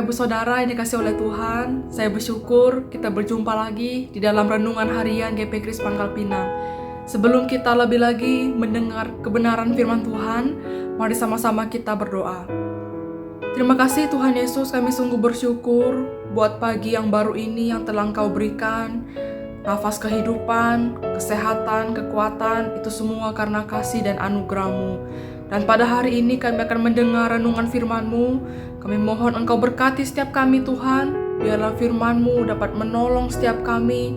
Bapak Ibu Saudara yang dikasihi oleh Tuhan, saya bersyukur kita berjumpa lagi di dalam renungan harian GP Kris Pangkal Pinang. Sebelum kita lebih lagi mendengar kebenaran firman Tuhan, mari sama-sama kita berdoa. Terima kasih Tuhan Yesus, kami sungguh bersyukur buat pagi yang baru ini yang telah Engkau berikan. Nafas kehidupan, kesehatan, kekuatan, itu semua karena kasih dan anugerah-Mu. Dan pada hari ini kami akan mendengar renungan firman-Mu. Kami mohon Engkau berkati setiap kami Tuhan. Biarlah firman-Mu dapat menolong setiap kami,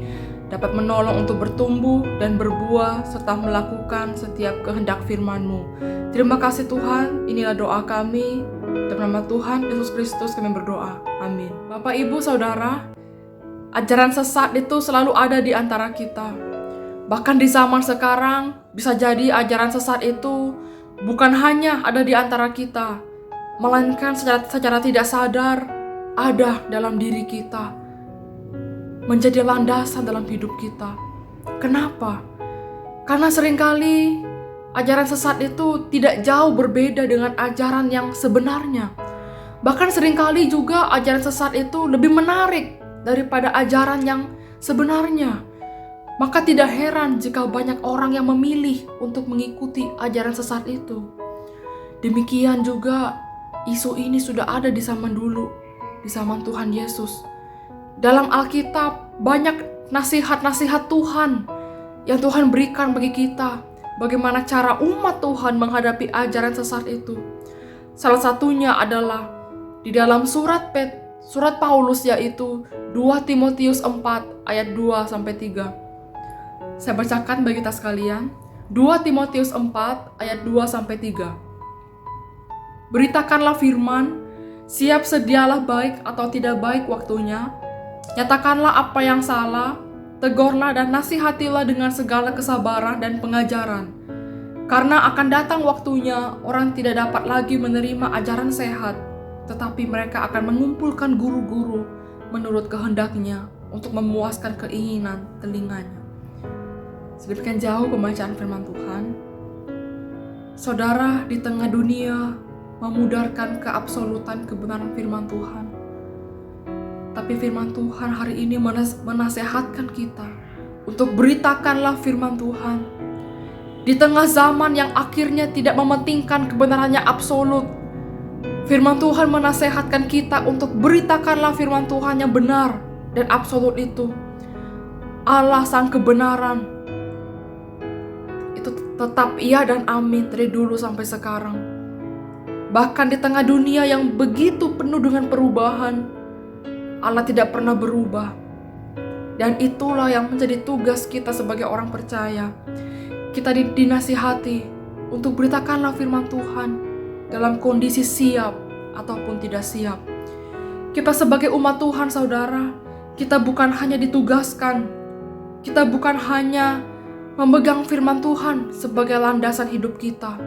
dapat menolong untuk bertumbuh dan berbuah, serta melakukan setiap kehendak firman-Mu. Terima kasih Tuhan, inilah doa kami. Dalam nama Tuhan Yesus Kristus kami berdoa. Amin. Bapak, Ibu, Saudara, ajaran sesat itu selalu ada di antara kita. Bahkan di zaman sekarang, bisa jadi ajaran sesat itu bukan hanya ada di antara kita, melainkan secara tidak sadar ada dalam diri kita, menjadi landasan dalam hidup kita. Kenapa? Karena seringkali ajaran sesat itu tidak jauh berbeda dengan ajaran yang sebenarnya. Bahkan seringkali juga ajaran sesat itu lebih menarik daripada ajaran yang sebenarnya. Maka tidak heran jika banyak orang yang memilih untuk mengikuti ajaran sesat itu. Demikian juga isu ini sudah ada di zaman dulu, di zaman Tuhan Yesus. Dalam Alkitab banyak nasihat-nasihat Tuhan yang Tuhan berikan bagi kita, bagaimana cara umat Tuhan menghadapi ajaran sesat itu. Salah satunya adalah di dalam surat Paulus, yaitu 2 Timotius 4 ayat 2-3. Saya bacakan bagi kita sekalian. 2 Timotius 4 ayat 2-3. Beritakanlah firman, siap sedialah baik atau tidak baik waktunya. Nyatakanlah apa yang salah, tegurlah dan nasihatilah dengan segala kesabaran dan pengajaran. Karena akan datang waktunya orang tidak dapat lagi menerima ajaran sehat, tetapi mereka akan mengumpulkan guru-guru menurut kehendaknya untuk memuaskan keinginan telinganya. Sedemikian jauh pembacaan firman Tuhan. Saudara, di tengah dunia memudarkan keabsolutan kebenaran firman Tuhan, tapi firman Tuhan hari ini menasehatkan kita untuk beritakanlah firman Tuhan. Di tengah zaman yang akhirnya tidak mementingkan kebenarannya absolut, firman Tuhan menasehatkan kita untuk beritakanlah firman Tuhan yang benar dan absolut itu. Allah sang kebenaran itu tetap iya dan amin dari dulu sampai sekarang. Bahkan di tengah dunia yang begitu penuh dengan perubahan, Allah tidak pernah berubah. Dan itulah yang menjadi tugas kita sebagai orang percaya. Kita dinasihati untuk beritakanlah firman Tuhan dalam kondisi siap ataupun tidak siap. Kita sebagai umat Tuhan, saudara, kita bukan hanya ditugaskan, kita bukan hanya memegang firman Tuhan sebagai landasan hidup kita,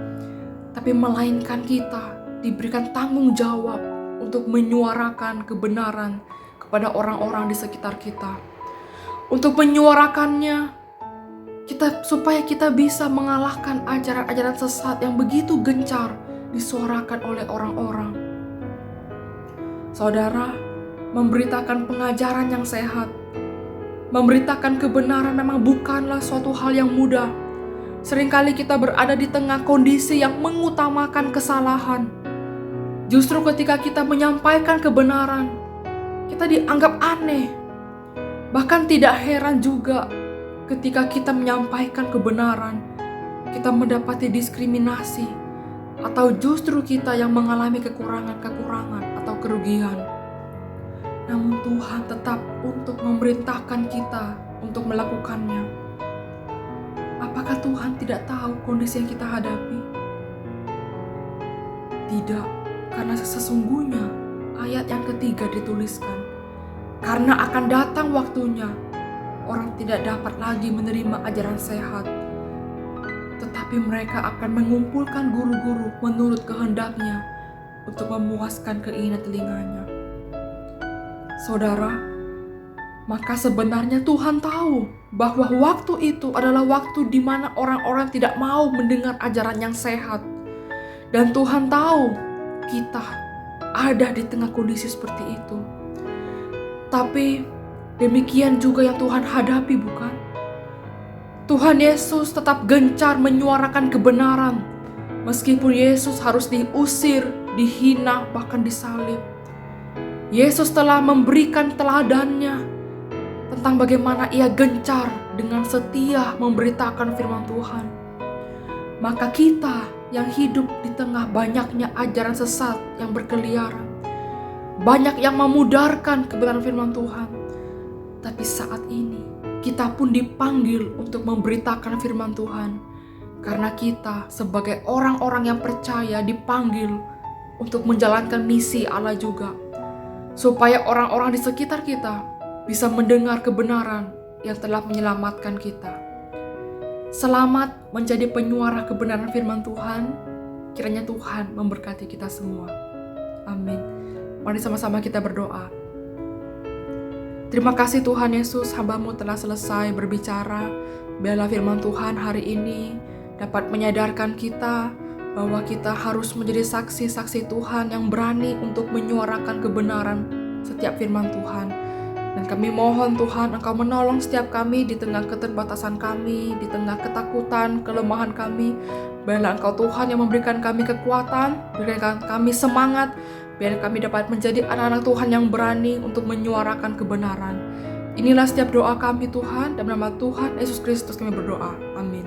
tapi melainkan kita diberikan tanggung jawab untuk menyuarakan kebenaran kepada orang-orang di sekitar kita. Untuk menyuarakannya, supaya kita bisa mengalahkan ajaran-ajaran sesat yang begitu gencar disuarakan oleh orang-orang. Saudara, memberitakan pengajaran yang sehat, memberitakan kebenaran memang bukanlah suatu hal yang mudah. Seringkali kita berada di tengah kondisi yang mengutamakan kesalahan. Justru ketika kita menyampaikan kebenaran, kita dianggap aneh. Bahkan tidak heran juga ketika kita menyampaikan kebenaran, kita mendapati diskriminasi, atau justru kita yang mengalami kekurangan atau kerugian. Namun Tuhan tetap untuk memerintahkan kita untuk melakukannya. Apakah Tuhan tidak tahu kondisi yang kita hadapi? Tidak, karena sesungguhnya ayat yang ketiga dituliskan, karena akan datang waktunya orang tidak dapat lagi menerima ajaran sehat, tetapi mereka akan mengumpulkan guru-guru menurut kehendaknya untuk memuaskan keinginan telinganya. Saudara, maka sebenarnya Tuhan tahu bahwa waktu itu adalah waktu di mana orang-orang tidak mau mendengar ajaran yang sehat. Dan Tuhan tahu kita ada di tengah kondisi seperti itu. Tapi demikian juga yang Tuhan hadapi, bukan? Tuhan Yesus tetap gencar menyuarakan kebenaran. Meskipun Yesus harus diusir, dihina, bahkan disalib. Yesus telah memberikan teladannya tentang bagaimana ia gencar dengan setia memberitakan firman Tuhan. Maka kita yang hidup di tengah banyaknya ajaran sesat yang berkeliaran, banyak yang memudarkan kebenaran firman Tuhan, tapi saat ini kita pun dipanggil untuk memberitakan firman Tuhan, karena kita sebagai orang-orang yang percaya dipanggil untuk menjalankan misi Allah juga, supaya orang-orang di sekitar kita bisa mendengar kebenaran yang telah menyelamatkan kita. Selamat menjadi penyuara kebenaran firman Tuhan. Kiranya Tuhan memberkati kita semua. Amin. Mari sama-sama kita berdoa. Terima kasih Tuhan Yesus, hamba-Mu telah selesai berbicara. Biarlah firman Tuhan hari ini dapat menyadarkan kita bahwa kita harus menjadi saksi-saksi Tuhan yang berani untuk menyuarakan kebenaran setiap firman Tuhan. Dan kami mohon Tuhan, Engkau menolong setiap kami di tengah keterbatasan kami, di tengah ketakutan, kelemahan kami. Biarlah Engkau Tuhan yang memberikan kami kekuatan, berikan kami semangat, biar kami dapat menjadi anak-anak Tuhan yang berani untuk menyuarakan kebenaran. Inilah setiap doa kami Tuhan, dalam nama Tuhan Yesus Kristus kami berdoa. Amin.